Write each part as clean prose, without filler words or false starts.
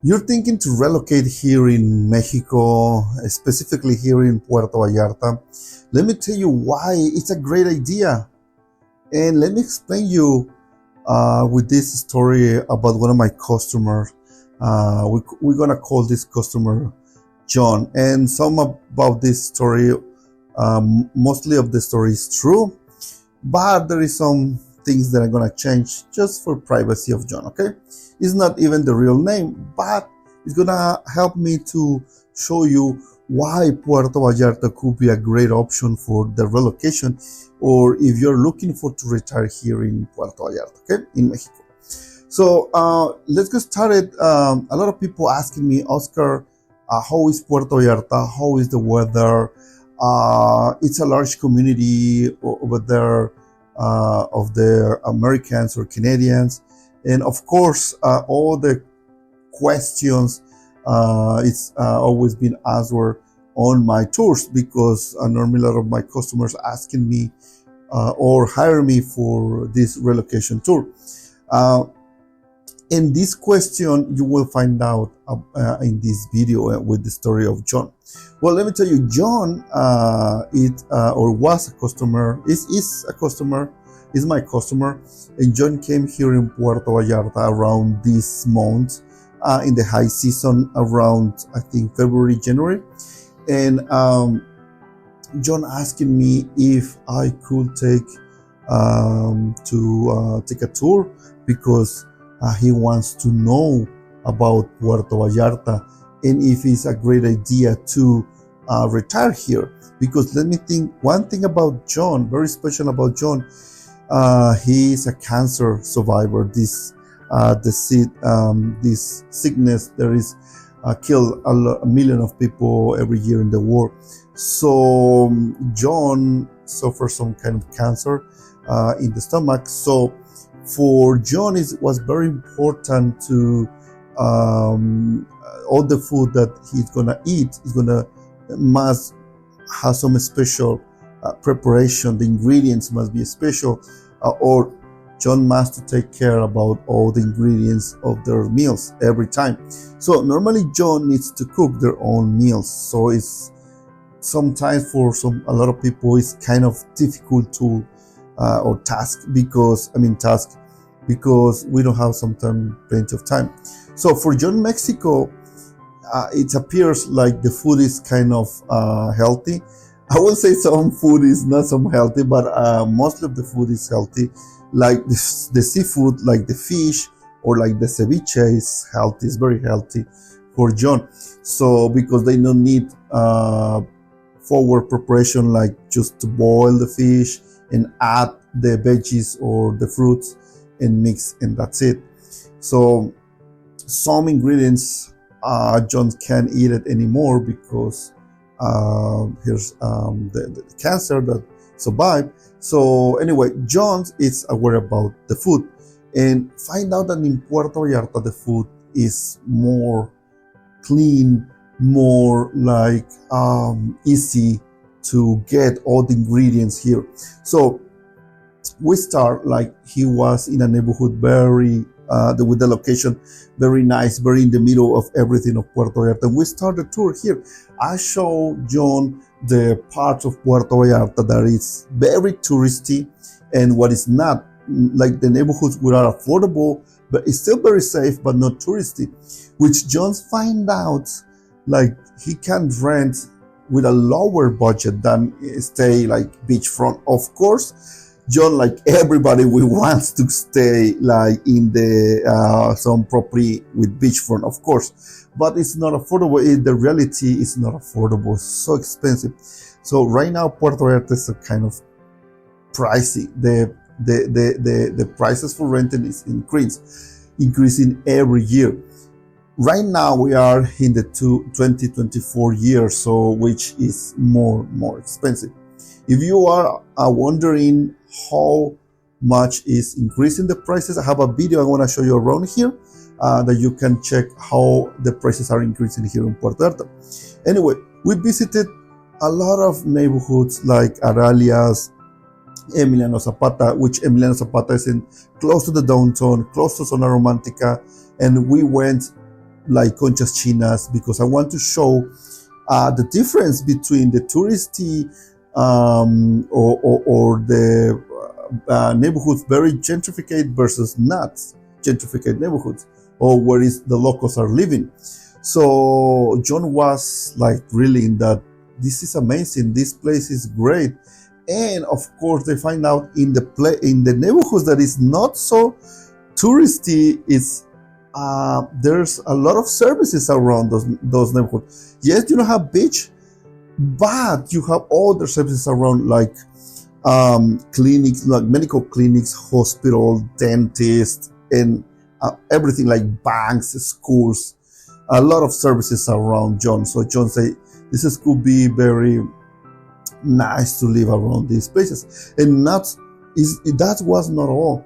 You're thinking to relocate here in Mexico, specifically here in Puerto Vallarta. Let me tell you why it's a great idea. And let me explain you with this story about one of my customers. We're gonna call this customer John. And some about this story, mostly of the story is true, but there is some things that I'm gonna change just for privacy of John. Okay, it's not even the real name, but it's gonna help me to show you why Puerto Vallarta could be a great option for the relocation, or if you're looking for to retire here in Puerto Vallarta, okay, in Mexico. So let's get started. A lot of people asking me, Oscar, how is Puerto Vallarta? How is the weather? It's a large community over there of the Americans or Canadians, and of course, all the questions it's always been answered on my tours because normally a lot of my customers asking me or hire me for this relocation tour. Uh, in this question, you will find out in this video with the story of John. Well, let me tell you, John, or was a customer, is a customer, is my customer, and John came here in Puerto Vallarta around this month, in the high season around, I think, February, January, and John asking me if I could take take a tour because he wants to know about Puerto Vallarta and if it's a great idea to retire here. Because let me think, one thing about John, very special about John, he is a cancer survivor. This this sickness that is kill a million of people every year in the world. So John suffers some kind of cancer in the stomach. So for John, it was very important to all the food that he's gonna eat is gonna must have some special preparation. The ingredients must be special, or John must to take care about all the ingredients of their meals every time. So normally John needs to cook their own meals. So it's sometimes for a lot of people it's kind of difficult to or task because we don't have sometimes plenty of time. So for John Mexico, it appears like the food is kind of healthy. I will say some food is not so healthy, but most of the food is healthy. Like the seafood, like the fish or like the ceviche is healthy, it's very healthy for John. So because they don't need forward preparation, like just to boil the fish and add the veggies or the fruits and mix, and that's it. So some ingredients John can't eat it anymore because here's the cancer that survived. So anyway, John is aware about the food and find out that in Puerto Vallarta the food is more clean, more like easy to get all the ingredients here. So we start like he was in a neighborhood very with the location very nice, very in the middle of everything of Puerto Vallarta. And we start the tour here. I show John the part of Puerto Vallarta that is very touristy and what is not, like the neighborhoods which are affordable, but it's still very safe, but not touristy, which John find out like he can rent with a lower budget than stay like beachfront. Of course, John, like everybody, we want to stay like in the some property with beachfront, of course, but it's not affordable. The reality is not affordable. It's so expensive. So right now, Puerto Vallarta is a kind of pricey. The prices for renting is increasing every year. Right now we are in the 2024 year, so which is more expensive. If you are wondering how much is increasing the prices, I have a video I want to show you around here that you can check how the prices are increasing here in Puerto Vallarta. Anyway, we visited a lot of neighborhoods like Aralias, Emiliano Zapata, which Emiliano Zapata is in close to the downtown, close to Zona Romantica, and we went like conchas chinas, because I want to show the difference between the touristy or the neighborhoods very gentrified versus not gentrified neighborhoods, or where is the locals are living. So Johnn was like really in that, this is amazing, this place is great. And of course they find out in the neighborhoods that is not so touristy, is there's a lot of services around those neighborhoods. Yes, you don't have beach, but you have other services around, like clinics, like medical clinics, hospital, dentists, and everything, like banks, schools, a lot of services around Johnn. So Johnn said, this could be very nice to live around these places. And that was not all.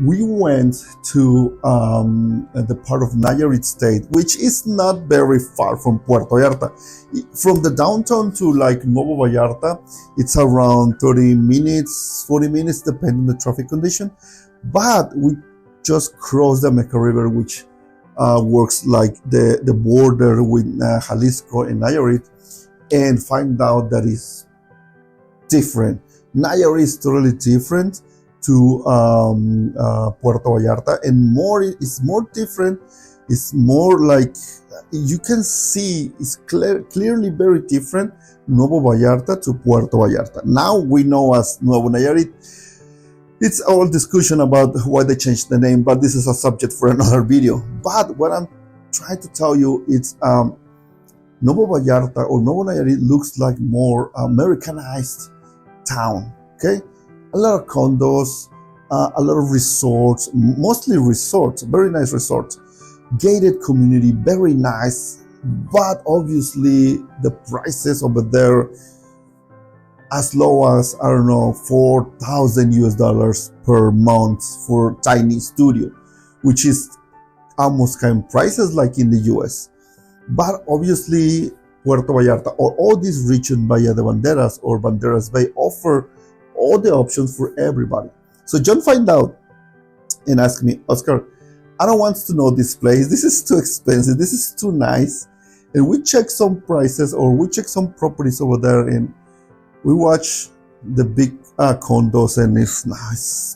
We went to the part of Nayarit State, which is not very far from Puerto Vallarta. From the downtown to like Nuevo Vallarta, it's around 30 minutes, 40 minutes, depending on the traffic condition. But we just crossed the Meca River, which works like the border with Jalisco and Nayarit, and find out that it's different. Nayarit is totally different to Puerto Vallarta, and it's more different. It's more like, you can see it's clearly very different, Nuevo Vallarta to Puerto Vallarta. Now we know as Nuevo Nayarit. It's all discussion about why they changed the name, but this is a subject for another video. But what I'm trying to tell you, it's Nuevo Vallarta or Nuevo Nayarit looks like more Americanized town, okay? A lot of condos, a lot of resorts, mostly resorts, very nice resorts. Gated community, very nice, but obviously the prices over there as low as, I don't know, $4,000 per month for tiny studio, which is almost kind of prices like in the US. But obviously Puerto Vallarta or all this region, Bahía de Banderas or Banderas Bay, offer all the options for everybody. So Johnn find out and asked me, Oscar, I don't want to know this place. This is too expensive. This is too nice. And we check some prices, or we check some properties over there, and we watch the big condos, and it's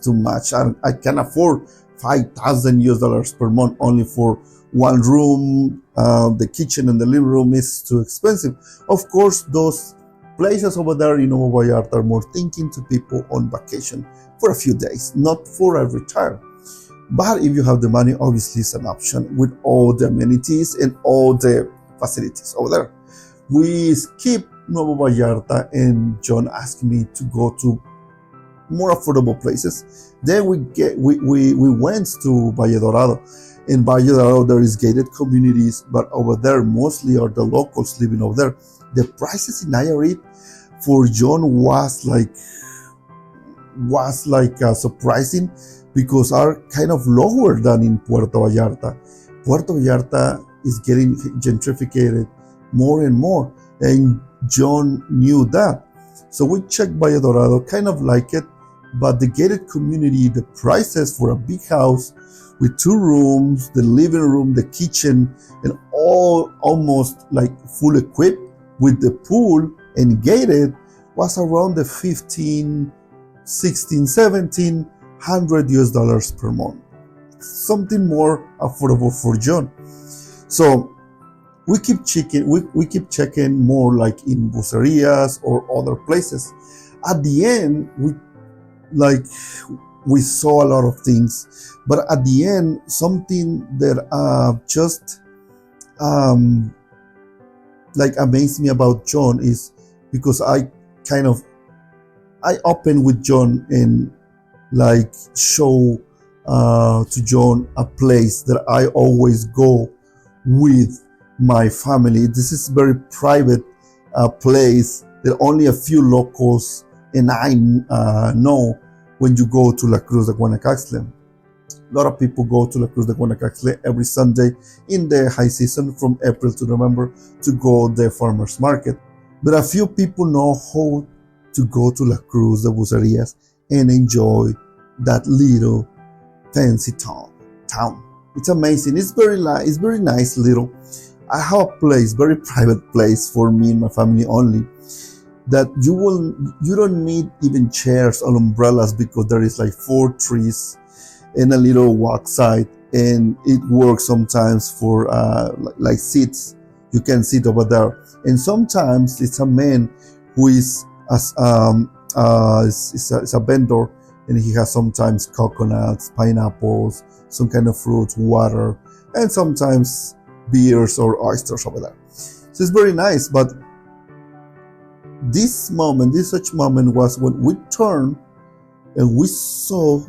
too much. I can afford $5,000 per month only for one room. The kitchen and the living room is too expensive. Of course, those places over there in Nuevo Vallarta are more thinking to people on vacation for a few days, not for a retire. But if you have the money, obviously it's an option with all the amenities and all the facilities over there. We skip Nuevo Vallarta, and Johnn asked me to go to more affordable places. Then we went to Valle Dorado. In Valle Dorado, there is gated communities, but over there mostly are the locals living over there. The prices in Nayarit for Johnn was like surprising, because are kind of lower than in Puerto Vallarta. Puerto Vallarta is getting gentrified more and more, and Johnn knew that. So we checked Valle Dorado, kind of like it, but the gated community, the prices for a big house with 2 rooms, the living room, the kitchen, and all almost like full equipped with the pool and gated, was around the $1,500, $1,600, $1,700 per month. Something more affordable for Johnn. So we keep checking more like in bucerias or other places. At the end, we saw a lot of things, but at the end, something that just like amazed me about Johnn is, because I open with Johnn and like show to Johnn a place that I always go with my family. This is very private place that only a few locals and I know. When you go to La Cruz de Guanacaxtle, a lot of people go to La Cruz de Guanacaxtle every Sunday in the high season from April to November to go to the farmers market. But a few people know how to go to La Cruz de Bucerias and enjoy that little fancy town. It's amazing. It's very nice little. I have a place, very private place for me and my family only, that you don't need even chairs or umbrellas, because there is like 4 trees and a little walk side, and it works sometimes for like seats. You can sit over there, and sometimes it's a man who is is a vendor, and he has sometimes coconuts, pineapples, some kind of fruits, water, and sometimes beers or oysters over there. So it's very nice. But this such moment was when we turned and we saw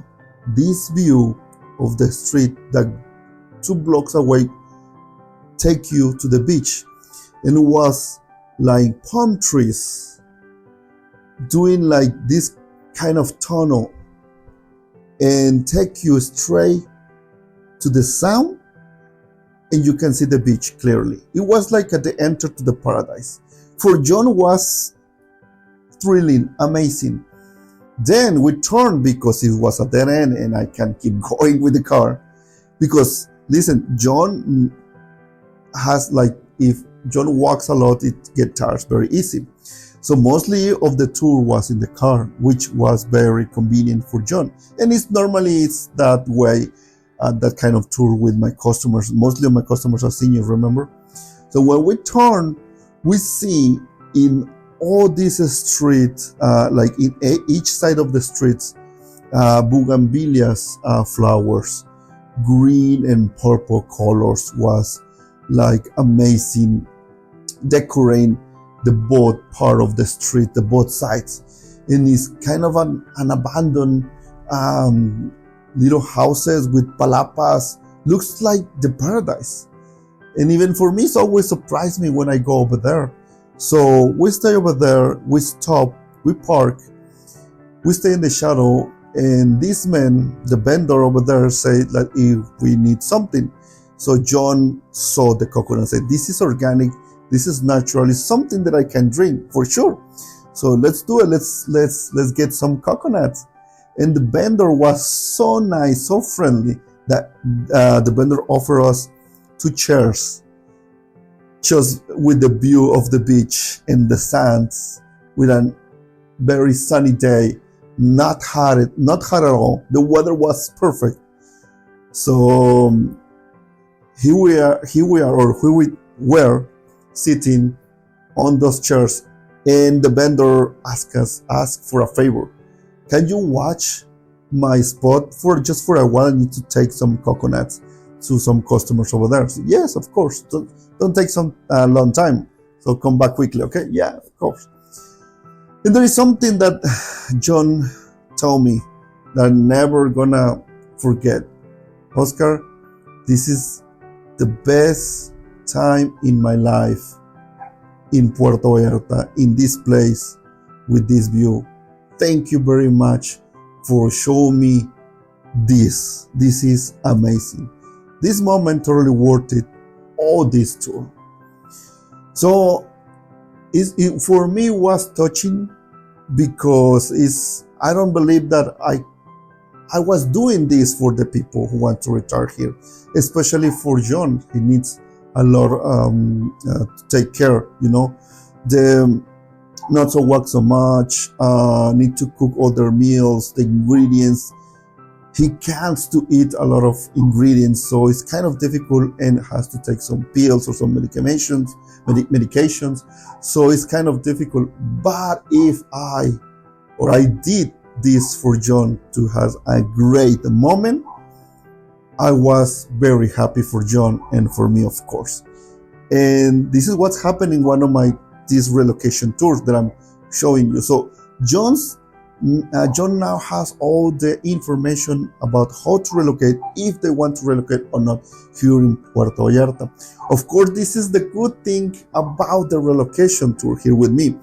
this view of the street that 2 blocks away take you to the beach. And it was like palm trees doing like this kind of tunnel and take you straight to the sound, and you can see the beach clearly. It was like at the enter to the paradise. For Johnn was thrilling, amazing. Then we turned because it was a dead end and I can't keep going with the car. Because listen, Johnn has like, if Johnn walks a lot, it gets tired very easy. So mostly of the tour was in the car, which was very convenient for Johnn. And it's that way, that kind of tour with my customers. Mostly of my customers are seniors, remember? So when we turn, we see in all these streets, like in each side of the streets, bougainvilleas flowers, green and purple colors, was like amazing, decorating the both part of the street, the both sides. And it's kind of an abandoned little houses with palapas. Looks like the paradise. And even for me, it's always surprised me when I go over there. So we stay over there, we stop, we park, we stay in the shadow, and this man, the vendor over there, said that if we need something. So Johnn saw the coconut and said, this is organic, this is natural, it's something that I can drink for sure. So let's do it, let's get some coconuts. And the vendor was so nice, so friendly, that the vendor offered us 2 chairs, just with the view of the beach and the sands, with a very sunny day, not hot at all. The weather was perfect. So here we were sitting on those chairs, and the vendor asked for a favor. Can you watch my spot for a while? I need to take some coconuts to some customers over there. So, yes, of course. Don't take some long time. So come back quickly, okay? Yeah, of course. And there is something that Johnn told me that I'm never gonna forget. Oscar, this is the best time in my life in Puerto Vallarta, in this place with this view. Thank you very much for showing me this. This is amazing. This moment totally worth it, all this tour. So it for me was touching, because I don't believe that I was doing this for the people who want to retire here, especially for Johnn. He needs a lot to take care, the not to work so much, need to cook other meals, the ingredients. He can't to eat a lot of ingredients, so it's kind of difficult, and has to take some pills or some medications. So it's kind of difficult. But if I did this for Johnn to have a great moment, I was very happy for Johnn and for me, of course. And this is what's happening in one of these relocation tours that I'm showing you. So Johnn now has all the information about how to relocate, if they want to relocate or not, here in Puerto Vallarta. Of course, this is the good thing about the relocation tour here with me.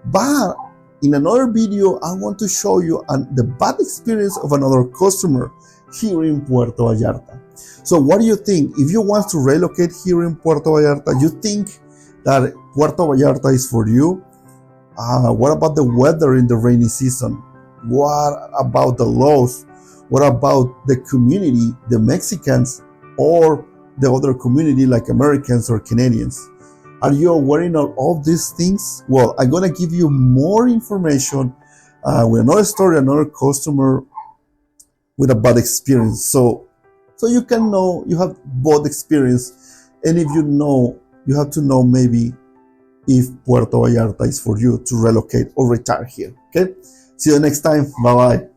But in another video, I want to show you the bad experience of another customer here in Puerto Vallarta. So what do you think? If you want to relocate here in Puerto Vallarta, you think that Puerto Vallarta is for you? What about the weather in the rainy season? What about the laws? What about the community, the Mexicans? or the other community like Americans or Canadians. Are you aware of all these things? Well, I'm gonna give you more information with another story, another customer with a bad experience. So you can know you have both experience, and if you know, you have to know maybe if Puerto Vallarta is for you to relocate or retire here. Okay? See you next time. Bye bye.